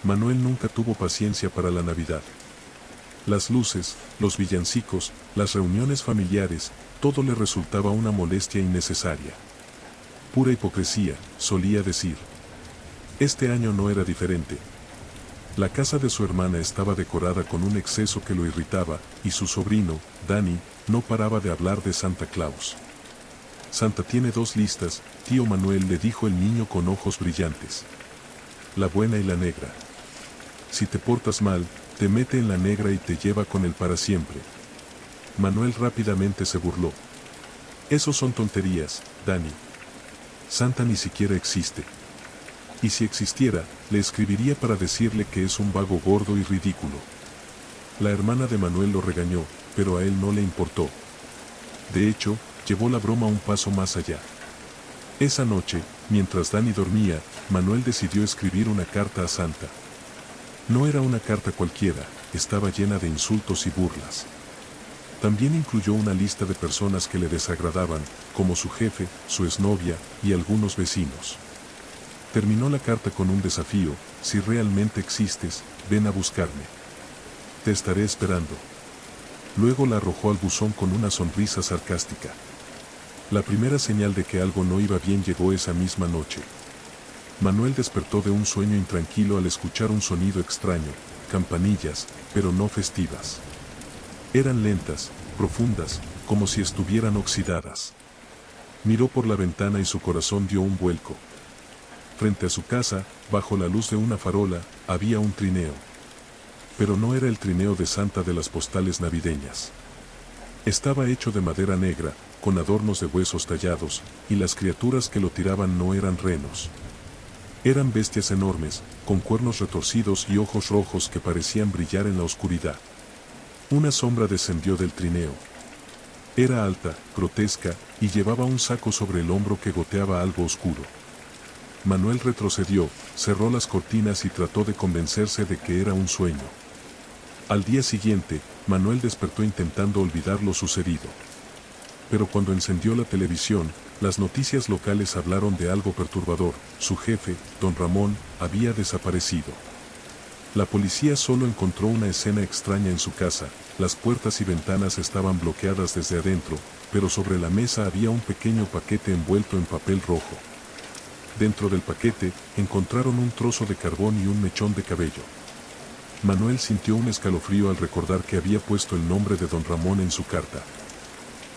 Manuel nunca tuvo paciencia para la Navidad. Las luces, los villancicos, las reuniones familiares, todo le resultaba una molestia innecesaria. Pura hipocresía, solía decir. Este año no era diferente. La casa de su hermana estaba decorada con un exceso que lo irritaba, y su sobrino, Dani, no paraba de hablar de Santa Claus. Santa tiene dos listas, tío Manuel, le dijo el niño con ojos brillantes. La buena y la negra. Si te portas mal, te mete en la negra y te lleva con él para siempre. Manuel rápidamente se burló. Esos son tonterías, Dani. Santa ni siquiera existe. Y si existiera, le escribiría para decirle que es un vago gordo y ridículo. La hermana de Manuel lo regañó, pero a él no le importó. De hecho, llevó la broma un paso más allá. Esa noche, mientras Dani dormía, Manuel decidió escribir una carta a Santa. No era una carta cualquiera, estaba llena de insultos y burlas. También incluyó una lista de personas que le desagradaban, como su jefe, su exnovia y algunos vecinos. Terminó la carta con un desafío: si realmente existes, ven a buscarme. Te estaré esperando. Luego la arrojó al buzón con una sonrisa sarcástica. La primera señal de que algo no iba bien llegó esa misma noche. Manuel despertó de un sueño intranquilo al escuchar un sonido extraño, campanillas, pero no festivas. Eran lentas, profundas, como si estuvieran oxidadas. Miró por la ventana y su corazón dio un vuelco. Frente a su casa, bajo la luz de una farola, había un trineo. Pero no era el trineo de Santa de las postales navideñas. Estaba hecho de madera negra, con adornos de huesos tallados, y las criaturas que lo tiraban no eran renos. Eran bestias enormes, con cuernos retorcidos y ojos rojos que parecían brillar en la oscuridad. Una sombra descendió del trineo. Era alta, grotesca, y llevaba un saco sobre el hombro que goteaba algo oscuro. Manuel retrocedió, cerró las cortinas y trató de convencerse de que era un sueño. Al día siguiente, Manuel despertó intentando olvidar lo sucedido. Pero cuando encendió la televisión, las noticias locales hablaron de algo perturbador: su jefe, don Ramón, había desaparecido. La policía solo encontró una escena extraña en su casa: las puertas y ventanas estaban bloqueadas desde adentro, pero sobre la mesa había un pequeño paquete envuelto en papel rojo. Dentro del paquete, encontraron un trozo de carbón y un mechón de cabello. Manuel sintió un escalofrío al recordar que había puesto el nombre de don Ramón en su carta.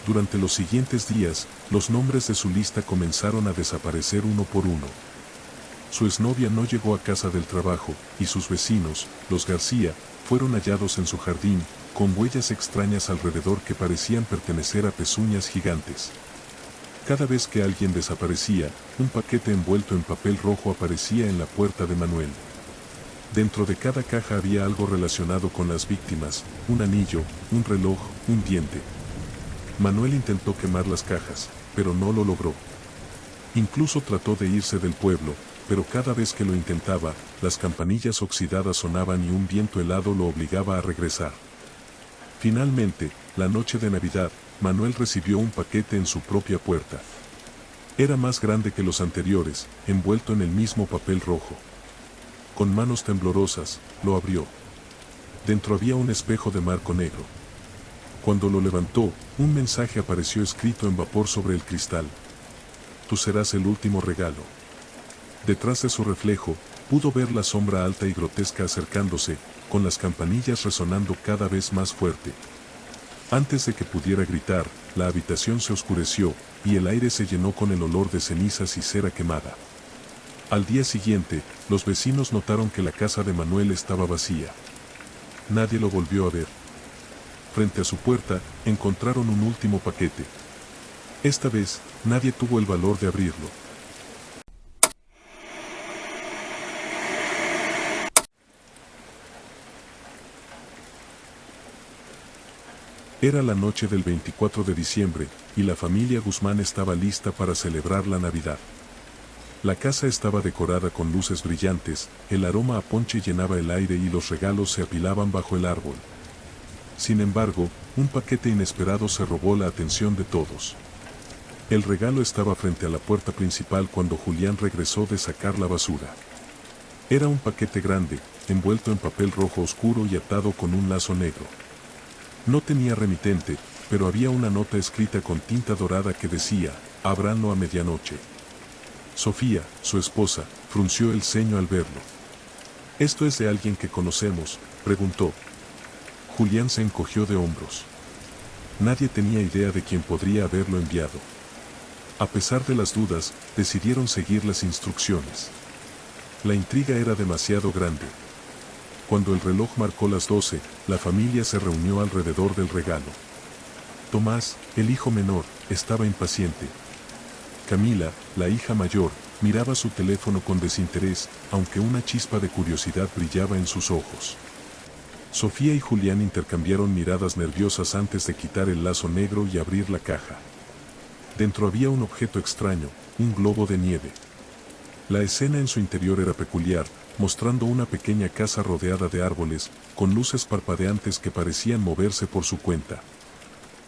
Durante los siguientes días, los nombres de su lista comenzaron a desaparecer uno por uno. Su exnovia no llegó a casa del trabajo, y sus vecinos, los García, fueron hallados en su jardín, con huellas extrañas alrededor que parecían pertenecer a pezuñas gigantes. Cada vez que alguien desaparecía, un paquete envuelto en papel rojo aparecía en la puerta de Manuel. Dentro de cada caja había algo relacionado con las víctimas: un anillo, un reloj, un diente. Manuel intentó quemar las cajas, pero no lo logró. Incluso trató de irse del pueblo, pero cada vez que lo intentaba, las campanillas oxidadas sonaban y un viento helado lo obligaba a regresar. Finalmente, la noche de Navidad, Manuel recibió un paquete en su propia puerta. Era más grande que los anteriores, envuelto en el mismo papel rojo. Con manos temblorosas, lo abrió. Dentro había un espejo de marco negro. Cuando lo levantó, un mensaje apareció escrito en vapor sobre el cristal: tú serás el último regalo. Detrás de su reflejo, pudo ver la sombra alta y grotesca acercándose, con las campanillas resonando cada vez más fuerte. Antes de que pudiera gritar, la habitación se oscureció, y el aire se llenó con el olor de cenizas y cera quemada. Al día siguiente, los vecinos notaron que la casa de Manuel estaba vacía. Nadie lo volvió a ver. Frente a su puerta, encontraron un último paquete. Esta vez, nadie tuvo el valor de abrirlo. Era la noche del 24 de diciembre, y la familia Guzmán estaba lista para celebrar la Navidad. La casa estaba decorada con luces brillantes, el aroma a ponche llenaba el aire y los regalos se apilaban bajo el árbol. Sin embargo, un paquete inesperado se robó la atención de todos. El regalo estaba frente a la puerta principal cuando Julián regresó de sacar la basura. Era un paquete grande, envuelto en papel rojo oscuro y atado con un lazo negro. No tenía remitente, pero había una nota escrita con tinta dorada que decía, ábranlo a medianoche. Sofía, su esposa, frunció el ceño al verlo. ¿Esto es de alguien que conocemos?, preguntó. Julián se encogió de hombros. Nadie tenía idea de quién podría haberlo enviado. A pesar de las dudas, decidieron seguir las instrucciones. La intriga era demasiado grande. Cuando el reloj marcó las 12, la familia se reunió alrededor del regalo. Tomás, el hijo menor, estaba impaciente. Camila, la hija mayor, miraba su teléfono con desinterés, aunque una chispa de curiosidad brillaba en sus ojos. Sofía y Julián intercambiaron miradas nerviosas antes de quitar el lazo negro y abrir la caja. Dentro había un objeto extraño, un globo de nieve. La escena en su interior era peculiar, mostrando una pequeña casa rodeada de árboles, con luces parpadeantes que parecían moverse por su cuenta.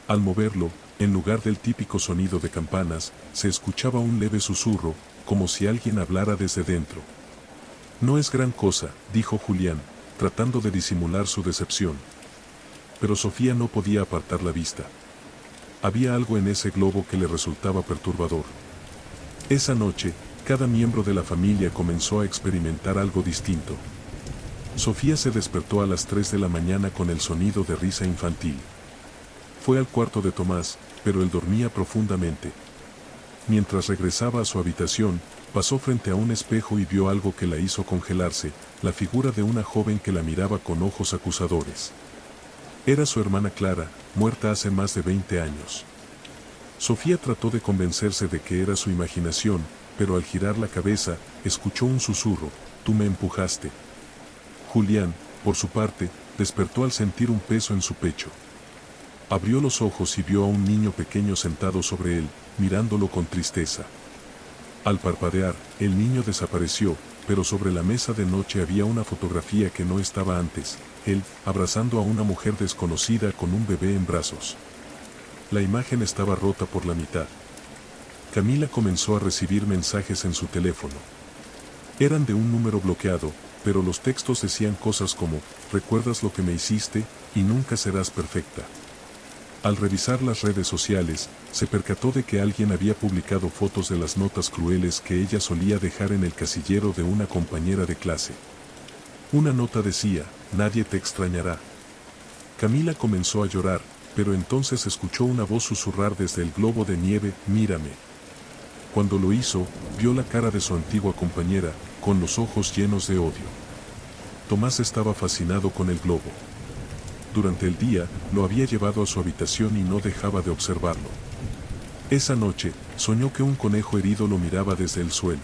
Al moverlo, en lugar del típico sonido de campanas, se escuchaba un leve susurro, como si alguien hablara desde dentro. No es gran cosa, dijo Julián, tratando de disimular su decepción. Pero Sofía no podía apartar la vista. Había algo en ese globo que le resultaba perturbador. Esa noche, cada miembro de la familia comenzó a experimentar algo distinto. Sofía se despertó a las 3 de la mañana con el sonido de risa infantil. Fue al cuarto de Tomás, pero él dormía profundamente. Mientras regresaba a su habitación, pasó frente a un espejo y vio algo que la hizo congelarse, la figura de una joven que la miraba con ojos acusadores. Era su hermana Clara, muerta hace más de 20 años. Sofía trató de convencerse de que era su imaginación, pero al girar la cabeza, escuchó un susurro, «Tú me empujaste». Julián, por su parte, despertó al sentir un peso en su pecho. Abrió los ojos y vio a un niño pequeño sentado sobre él, mirándolo con tristeza. Al parpadear, el niño desapareció, pero sobre la mesa de noche había una fotografía que no estaba antes, él, abrazando a una mujer desconocida con un bebé en brazos. La imagen estaba rota por la mitad. Camila comenzó a recibir mensajes en su teléfono. Eran de un número bloqueado, pero los textos decían cosas como, «¿Recuerdas lo que me hiciste? Y nunca serás perfecta». Al revisar las redes sociales, se percató de que alguien había publicado fotos de las notas crueles que ella solía dejar en el casillero de una compañera de clase. Una nota decía, «Nadie te extrañará». Camila comenzó a llorar, pero entonces escuchó una voz susurrar desde el globo de nieve, «Mírame». Cuando lo hizo, vio la cara de su antigua compañera, con los ojos llenos de odio. Tomás estaba fascinado con el globo. Durante el día, lo había llevado a su habitación y no dejaba de observarlo. Esa noche, soñó que un conejo herido lo miraba desde el suelo.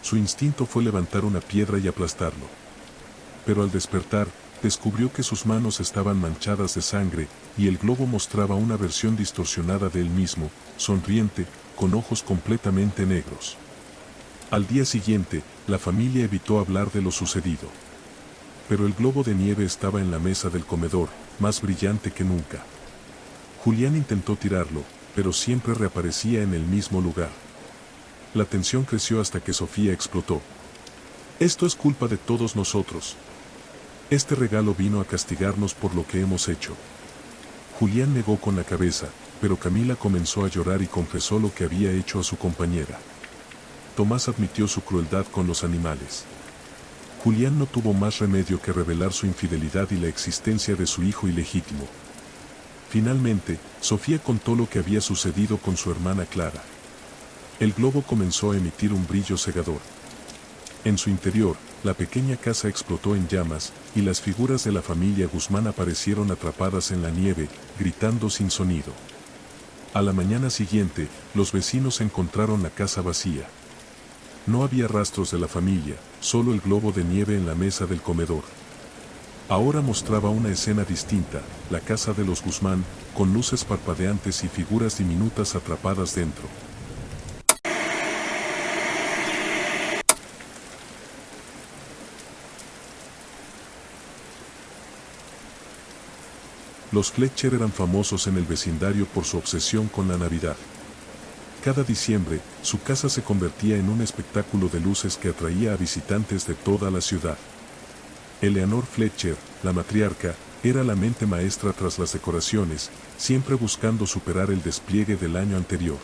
Su instinto fue levantar una piedra y aplastarlo. Pero al despertar, descubrió que sus manos estaban manchadas de sangre, y el globo mostraba una versión distorsionada de él mismo, sonriente, con ojos completamente negros. Al día siguiente, la familia evitó hablar de lo sucedido. Pero el globo de nieve estaba en la mesa del comedor, más brillante que nunca. Julián intentó tirarlo, pero siempre reaparecía en el mismo lugar. La tensión creció hasta que Sofía explotó. «Esto es culpa de todos nosotros. Este regalo vino a castigarnos por lo que hemos hecho». Julián negó con la cabeza, pero Camila comenzó a llorar y confesó lo que había hecho a su compañera. Tomás admitió su crueldad con los animales. Julián no tuvo más remedio que revelar su infidelidad y la existencia de su hijo ilegítimo. Finalmente, Sofía contó lo que había sucedido con su hermana Clara. El globo comenzó a emitir un brillo cegador. En su interior, la pequeña casa explotó en llamas, y las figuras de la familia Guzmán aparecieron atrapadas en la nieve, gritando sin sonido. A la mañana siguiente, los vecinos encontraron la casa vacía. No había rastros de la familia, solo el globo de nieve en la mesa del comedor. Ahora mostraba una escena distinta, la casa de los Guzmán, con luces parpadeantes y figuras diminutas atrapadas dentro. Los Fletcher eran famosos en el vecindario por su obsesión con la Navidad. Cada diciembre, su casa se convertía en un espectáculo de luces que atraía a visitantes de toda la ciudad. Eleanor Fletcher, la matriarca, era la mente maestra tras las decoraciones, siempre buscando superar el despliegue del año anterior.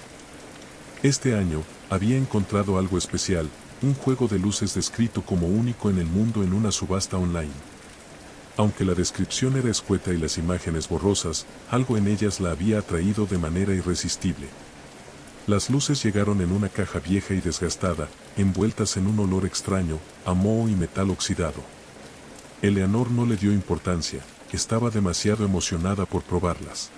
Este año, había encontrado algo especial, un juego de luces descrito como único en el mundo en una subasta online. Aunque la descripción era escueta y las imágenes borrosas, algo en ellas la había atraído de manera irresistible. Las luces llegaron en una caja vieja y desgastada, envueltas en un olor extraño, a moho y metal oxidado. Eleanor no le dio importancia, estaba demasiado emocionada por probarlas.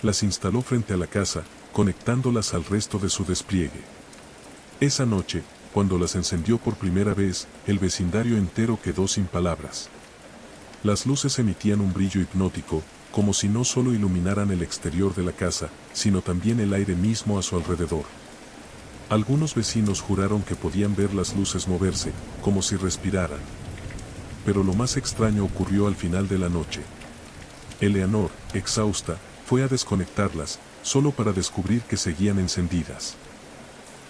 Las instaló frente a la casa, conectándolas al resto de su despliegue. Esa noche, cuando las encendió por primera vez, el vecindario entero quedó sin palabras. Las luces emitían un brillo hipnótico, como si no solo iluminaran el exterior de la casa, sino también el aire mismo a su alrededor. Algunos vecinos juraron que podían ver las luces moverse, como si respiraran. Pero lo más extraño ocurrió al final de la noche. Eleanor, exhausta, fue a desconectarlas, solo para descubrir que seguían encendidas.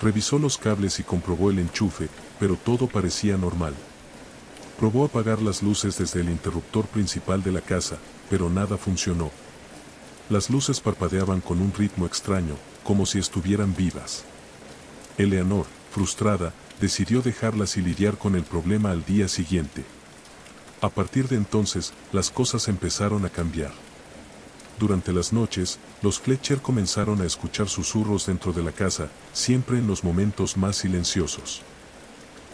Revisó los cables y comprobó el enchufe, pero todo parecía normal. Probó apagar las luces desde el interruptor principal de la casa, pero nada funcionó. Las luces parpadeaban con un ritmo extraño, como si estuvieran vivas. Eleanor, frustrada, decidió dejarlas y lidiar con el problema al día siguiente. A partir de entonces, las cosas empezaron a cambiar. Durante las noches, los Fletcher comenzaron a escuchar susurros dentro de la casa, siempre en los momentos más silenciosos.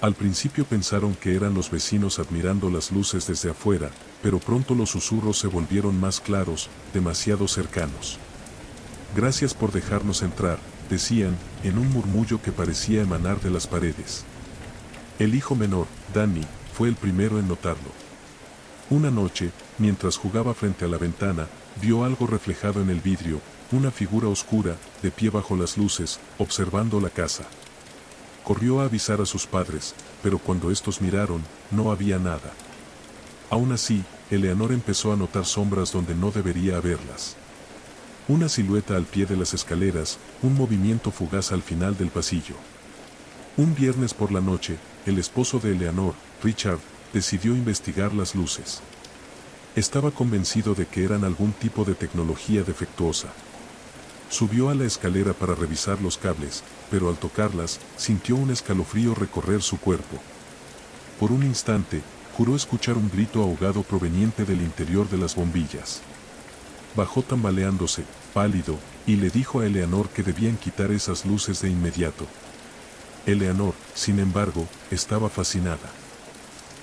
Al principio pensaron que eran los vecinos admirando las luces desde afuera, pero pronto los susurros se volvieron más claros, demasiado cercanos. «Gracias por dejarnos entrar», decían, en un murmullo que parecía emanar de las paredes. El hijo menor, Danny, fue el primero en notarlo. Una noche, mientras jugaba frente a la ventana, vio algo reflejado en el vidrio, una figura oscura, de pie bajo las luces, observando la casa. Corrió a avisar a sus padres, pero cuando estos miraron, no había nada. Aún así, Eleanor empezó a notar sombras donde no debería haberlas. Una silueta al pie de las escaleras, un movimiento fugaz al final del pasillo. Un viernes por la noche, el esposo de Eleanor, Richard, decidió investigar las luces. Estaba convencido de que eran algún tipo de tecnología defectuosa. Subió a la escalera para revisar los cables, pero al tocarlas, sintió un escalofrío recorrer su cuerpo. Por un instante, juró escuchar un grito ahogado proveniente del interior de las bombillas. Bajó tambaleándose, pálido, y le dijo a Eleanor que debían quitar esas luces de inmediato. Eleanor, sin embargo, estaba fascinada.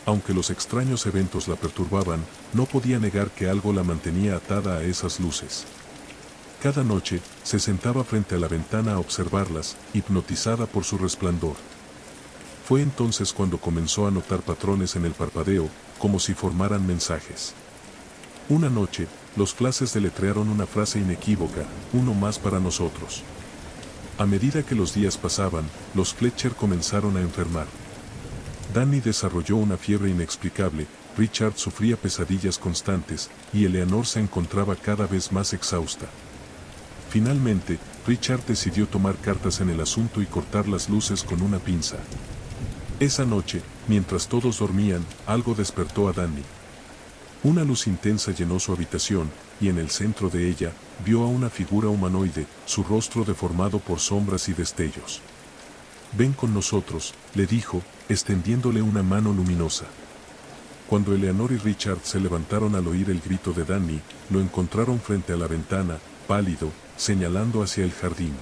Aunque los extraños eventos la perturbaban, no podía negar que algo la mantenía atada a esas luces. Cada noche, se sentaba frente a la ventana a observarlas, hipnotizada por su resplandor. Fue entonces cuando comenzó a notar patrones en el parpadeo, como si formaran mensajes. Una noche, los Flashes deletrearon una frase inequívoca: uno más para nosotros. A medida que los días pasaban, los Fletcher comenzaron a enfermar. Danny desarrolló una fiebre inexplicable, Richard sufría pesadillas constantes, y Eleanor se encontraba cada vez más exhausta. Finalmente, Richard decidió tomar cartas en el asunto y cortar las luces con una pinza. Esa noche, mientras todos dormían, algo despertó a Danny. Una luz intensa llenó su habitación, y en el centro de ella, vio a una figura humanoide, su rostro deformado por sombras y destellos. «Ven con nosotros», le dijo, extendiéndole una mano luminosa. Cuando Eleanor y Richard se levantaron al oír el grito de Danny, lo encontraron frente a la ventana, pálido, señalando hacia el jardín.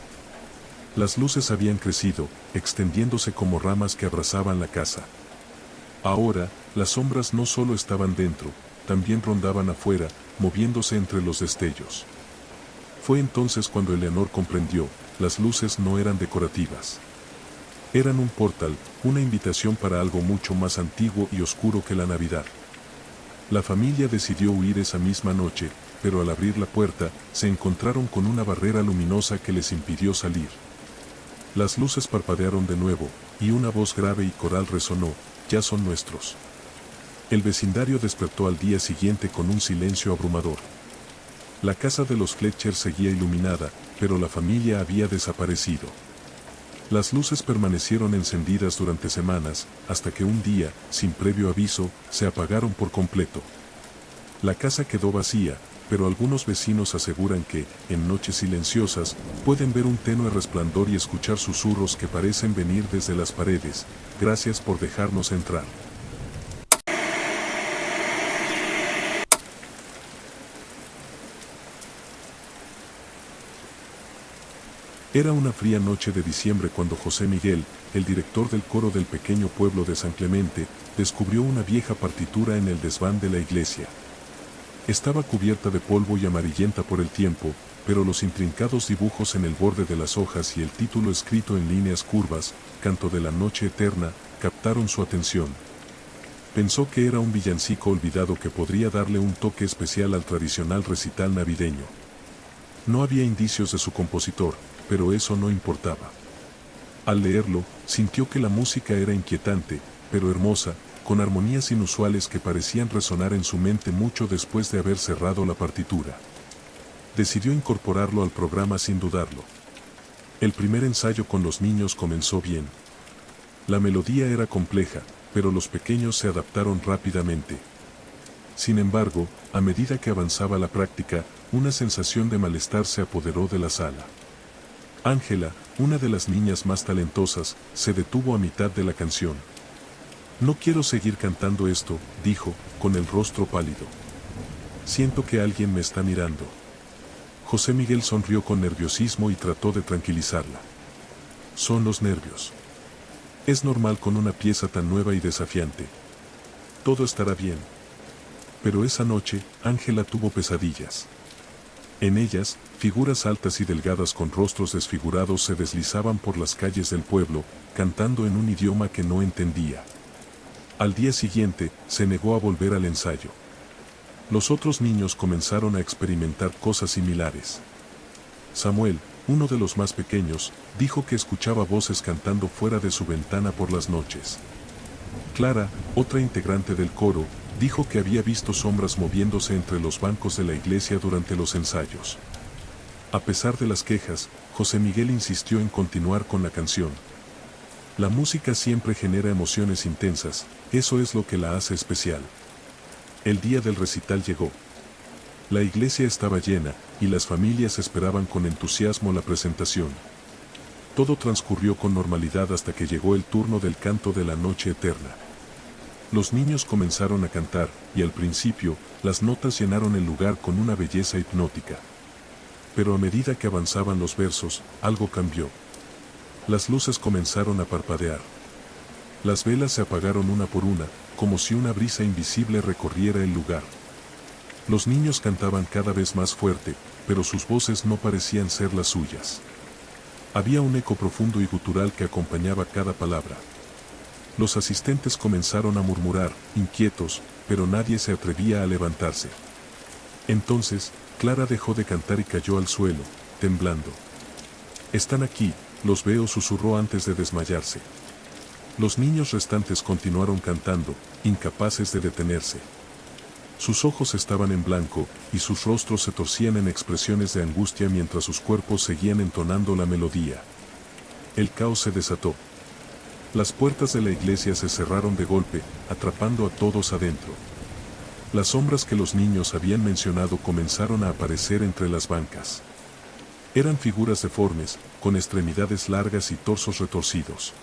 Las luces habían crecido, extendiéndose como ramas que abrazaban la casa. Ahora, las sombras no solo estaban dentro, también rondaban afuera, moviéndose entre los destellos. Fue entonces cuando Eleanor comprendió: las luces no eran decorativas. Eran un portal, una invitación para algo mucho más antiguo y oscuro que la Navidad. La familia decidió huir esa misma noche, pero al abrir la puerta, se encontraron con una barrera luminosa que les impidió salir. Las luces parpadearon de nuevo, y una voz grave y coral resonó: «Ya son nuestros». El vecindario despertó al día siguiente con un silencio abrumador. La casa de los Fletcher seguía iluminada, pero la familia había desaparecido. Las luces permanecieron encendidas durante semanas, hasta que un día, sin previo aviso, se apagaron por completo. La casa quedó vacía, pero algunos vecinos aseguran que, en noches silenciosas, pueden ver un tenue resplandor y escuchar susurros que parecen venir desde las paredes. Gracias por dejarnos entrar. Era una fría noche de diciembre cuando José Miguel, el director del coro del pequeño pueblo de San Clemente, descubrió una vieja partitura en el desván de la iglesia. Estaba cubierta de polvo y amarillenta por el tiempo, pero los intrincados dibujos en el borde de las hojas y el título escrito en líneas curvas, Canto de la Noche Eterna, captaron su atención. Pensó que era un villancico olvidado que podría darle un toque especial al tradicional recital navideño. No había indicios de su compositor, pero eso no importaba. Al leerlo, sintió que la música era inquietante, pero hermosa, con armonías inusuales que parecían resonar en su mente mucho después de haber cerrado la partitura. Decidió incorporarlo al programa sin dudarlo. El primer ensayo con los niños comenzó bien. La melodía era compleja, pero los pequeños se adaptaron rápidamente. Sin embargo, a medida que avanzaba la práctica, una sensación de malestar se apoderó de la sala. Ángela, una de las niñas más talentosas, se detuvo a mitad de la canción. No quiero seguir cantando esto, dijo, con el rostro pálido. Siento que alguien me está mirando. José Miguel sonrió con nerviosismo y trató de tranquilizarla. Son los nervios. Es normal con una pieza tan nueva y desafiante. Todo estará bien. Pero esa noche, Ángela tuvo pesadillas. En ellas, figuras altas y delgadas con rostros desfigurados se deslizaban por las calles del pueblo, cantando en un idioma que no entendía. Al día siguiente, se negó a volver al ensayo. Los otros niños comenzaron a experimentar cosas similares. Samuel, uno de los más pequeños, dijo que escuchaba voces cantando fuera de su ventana por las noches. Clara, otra integrante del coro, dijo que había visto sombras moviéndose entre los bancos de la iglesia durante los ensayos. A pesar de las quejas, José Miguel insistió en continuar con la canción. La música siempre genera emociones intensas, eso es lo que la hace especial. El día del recital llegó. La iglesia estaba llena, y las familias esperaban con entusiasmo la presentación. Todo transcurrió con normalidad hasta que llegó el turno del canto de la noche eterna. Los niños comenzaron a cantar, y al principio, las notas llenaron el lugar con una belleza hipnótica. Pero a medida que avanzaban los versos, algo cambió. Las luces comenzaron a parpadear. Las velas se apagaron una por una, como si una brisa invisible recorriera el lugar. Los niños cantaban cada vez más fuerte, pero sus voces no parecían ser las suyas. Había un eco profundo y gutural que acompañaba cada palabra. Los asistentes comenzaron a murmurar, inquietos, pero nadie se atrevía a levantarse. Entonces, Clara dejó de cantar y cayó al suelo, temblando. «Están aquí», los veo, susurró antes de desmayarse. Los niños restantes continuaron cantando, incapaces de detenerse. Sus ojos estaban en blanco, y sus rostros se torcían en expresiones de angustia mientras sus cuerpos seguían entonando la melodía. El caos se desató. Las puertas de la iglesia se cerraron de golpe, atrapando a todos adentro. Las sombras que los niños habían mencionado comenzaron a aparecer entre las bancas. Eran figuras deformes, con extremidades largas y torsos retorcidos.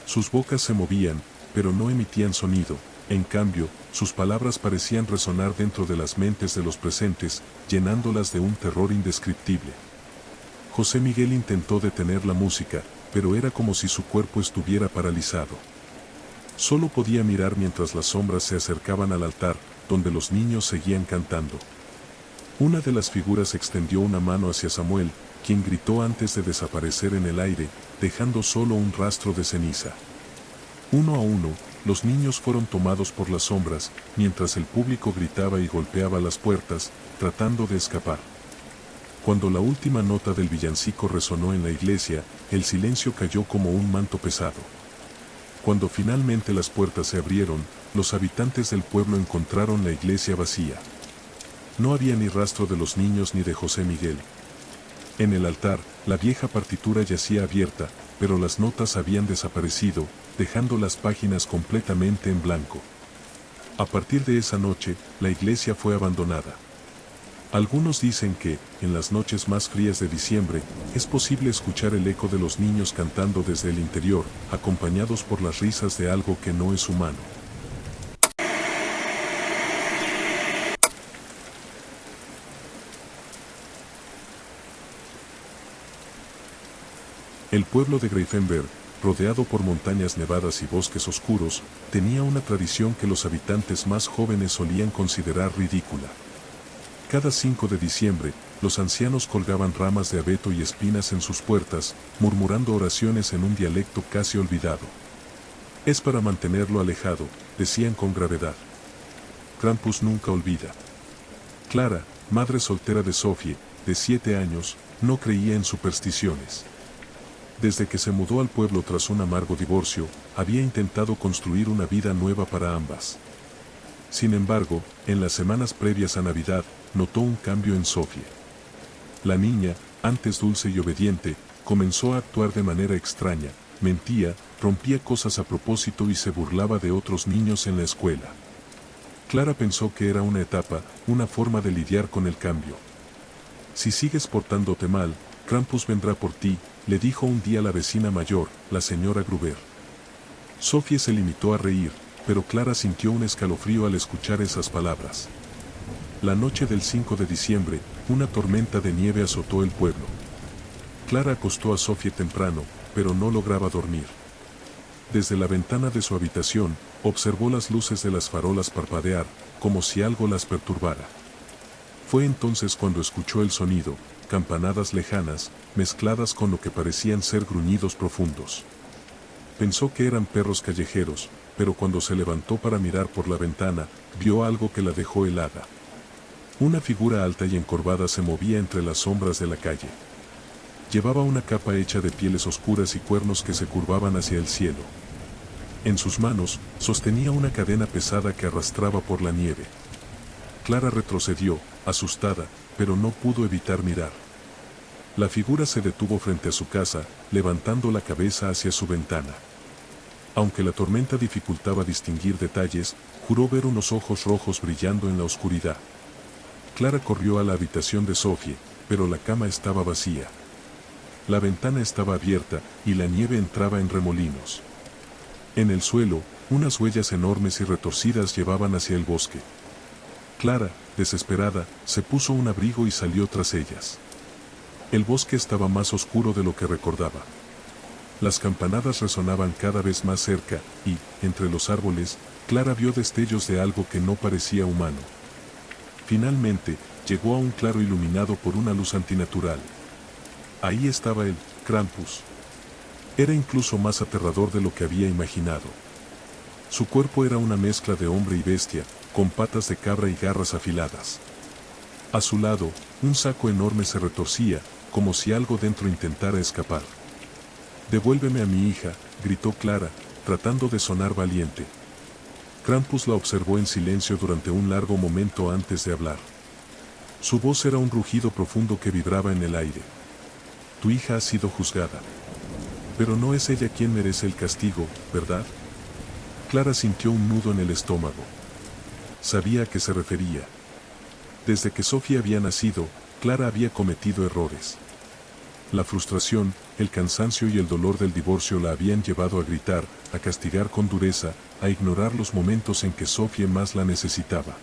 Sus bocas se movían, pero no emitían sonido. En cambio, sus palabras parecían resonar dentro de las mentes de los presentes, llenándolas de un terror indescriptible. José Miguel intentó detener la música, pero era como si su cuerpo estuviera paralizado. Solo podía mirar mientras las sombras se acercaban al altar, donde los niños seguían cantando. Una de las figuras extendió una mano hacia Samuel, quien gritó antes de desaparecer en el aire, dejando solo un rastro de ceniza. Uno a uno, los niños fueron tomados por las sombras, mientras el público gritaba y golpeaba las puertas, tratando de escapar. Cuando la última nota del villancico resonó en la iglesia, el silencio cayó como un manto pesado. Cuando finalmente las puertas se abrieron, los habitantes del pueblo encontraron la iglesia vacía. No había ni rastro de los niños ni de José Miguel. En el altar, la vieja partitura yacía abierta, pero las notas habían desaparecido, dejando las páginas completamente en blanco. A partir de esa noche, la iglesia fue abandonada. Algunos dicen que, en las noches más frías de diciembre, es posible escuchar el eco de los niños cantando desde el interior, acompañados por las risas de algo que no es humano. El pueblo de Greifenberg, rodeado por montañas nevadas y bosques oscuros, tenía una tradición que los habitantes más jóvenes solían considerar ridícula. Cada 5 de diciembre, los ancianos colgaban ramas de abeto y espinas en sus puertas, murmurando oraciones en un dialecto casi olvidado. Es para mantenerlo alejado, decían con gravedad. Krampus nunca olvida. Clara, madre soltera de Sophie, de 7 años, no creía en supersticiones. Desde que se mudó al pueblo tras un amargo divorcio, había intentado construir una vida nueva para ambas. Sin embargo, en las semanas previas a Navidad, notó un cambio en Sophie. La niña, antes dulce y obediente, comenzó a actuar de manera extraña, mentía, rompía cosas a propósito y se burlaba de otros niños en la escuela. Clara pensó que era una etapa, una forma de lidiar con el cambio. Si sigues portándote mal, Krampus vendrá por ti, le dijo un día la vecina mayor, la señora Gruber. Sophie se limitó a reír, pero Clara sintió un escalofrío al escuchar esas palabras. La noche del 5 de diciembre, una tormenta de nieve azotó el pueblo. Clara acostó a Sophie temprano, pero no lograba dormir. Desde la ventana de su habitación, observó las luces de las farolas parpadear, como si algo las perturbara. Fue entonces cuando escuchó el sonido, campanadas lejanas, mezcladas con lo que parecían ser gruñidos profundos. Pensó que eran perros callejeros, pero cuando se levantó para mirar por la ventana, vio algo que la dejó helada. Una figura alta y encorvada se movía entre las sombras de la calle. Llevaba una capa hecha de pieles oscuras y cuernos que se curvaban hacia el cielo. En sus manos, sostenía una cadena pesada que arrastraba por la nieve. Clara retrocedió, asustada, pero no pudo evitar mirar. La figura se detuvo frente a su casa, levantando la cabeza hacia su ventana. Aunque la tormenta dificultaba distinguir detalles, juró ver unos ojos rojos brillando en la oscuridad. Clara corrió a la habitación de Sophie, pero la cama estaba vacía. La ventana estaba abierta, y la nieve entraba en remolinos. En el suelo, unas huellas enormes y retorcidas llevaban hacia el bosque. Clara, desesperada, se puso un abrigo y salió tras ellas. El bosque estaba más oscuro de lo que recordaba. Las campanadas resonaban cada vez más cerca, y, entre los árboles, Clara vio destellos de algo que no parecía humano. Finalmente, llegó a un claro iluminado por una luz antinatural. Ahí estaba el Krampus. Era incluso más aterrador de lo que había imaginado. Su cuerpo era una mezcla de hombre y bestia, con patas de cabra y garras afiladas. A su lado, un saco enorme se retorcía, como si algo dentro intentara escapar. «Devuélveme a mi hija», gritó Clara, tratando de sonar valiente. Krampus la observó en silencio durante un largo momento antes de hablar. Su voz era un rugido profundo que vibraba en el aire. «Tu hija ha sido juzgada. Pero no es ella quien merece el castigo, ¿verdad?». Clara sintió un nudo en el estómago. Sabía a qué se refería. Desde que Sophie había nacido, Clara había cometido errores. La frustración, el cansancio y el dolor del divorcio la habían llevado a gritar, a castigar con dureza, a ignorar los momentos en que Sophie más la necesitaba.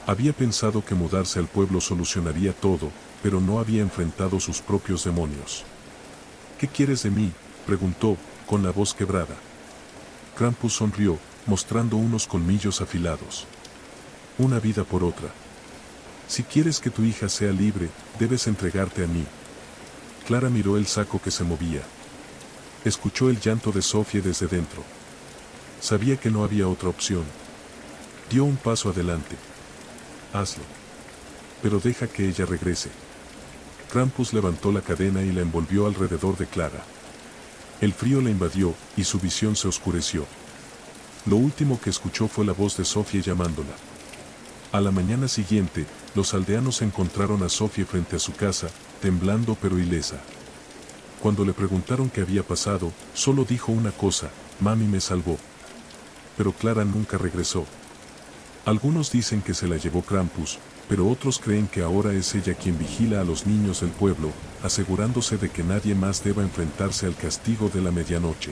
Había pensado que mudarse al pueblo solucionaría todo, pero no había enfrentado sus propios demonios. «¿Qué quieres de mí?», preguntó, con la voz quebrada. Krampus sonrió, mostrando unos colmillos afilados. «Una vida por otra. Si quieres que tu hija sea libre, debes entregarte a mí». Clara miró el saco que se movía. Escuchó el llanto de Sophie desde dentro. Sabía que no había otra opción. Dio un paso adelante. «Hazlo. Pero deja que ella regrese». Krampus levantó la cadena y la envolvió alrededor de Clara. El frío la invadió, y su visión se oscureció. Lo último que escuchó fue la voz de Sophie llamándola. A la mañana siguiente, los aldeanos encontraron a Sophie frente a su casa, temblando pero ilesa. Cuando le preguntaron qué había pasado, solo dijo una cosa: mami me salvó. Pero Clara nunca regresó. Algunos dicen que se la llevó Krampus, pero otros creen que ahora es ella quien vigila a los niños del pueblo, asegurándose de que nadie más deba enfrentarse al castigo de la medianoche.